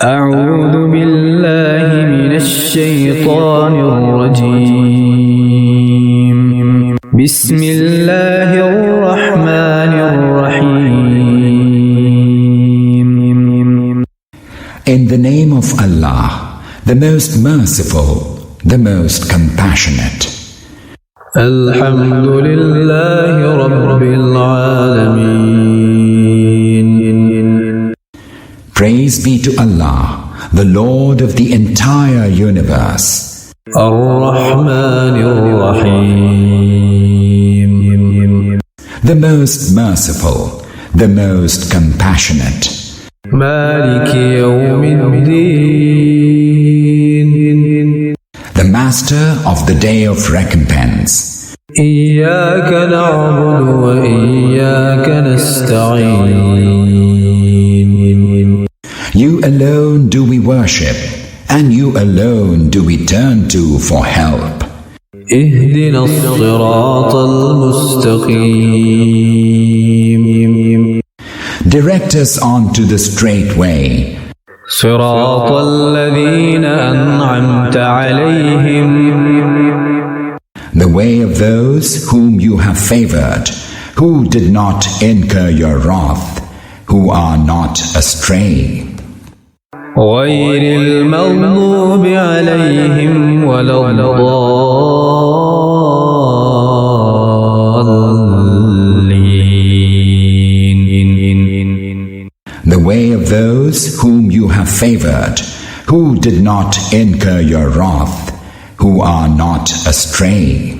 أعوذ بالله من الشيطان الرجيم بسم الله الرحمن الرحيم In the name of Allah, the most merciful, the most compassionate. الحمد لله رب العالمين Praise be to Allah, the Lord of the entire universe. الرحمن الرحيم The most merciful, the most compassionate. مالك يوم الدين The master of the day of recompense. إياك نعبد وإياك نستعين You alone do we worship, and you alone do we turn to for help. اهدنا الصراط المستقيم Direct us onto the straight way. صراط الذين أنعمت عليهم The way of those whom you have favored, who did not incur your wrath, who are not astray. غير المغضوب عليهم ولا الضالين The way of those whom you have favored, who did not incur your wrath, who are not astray.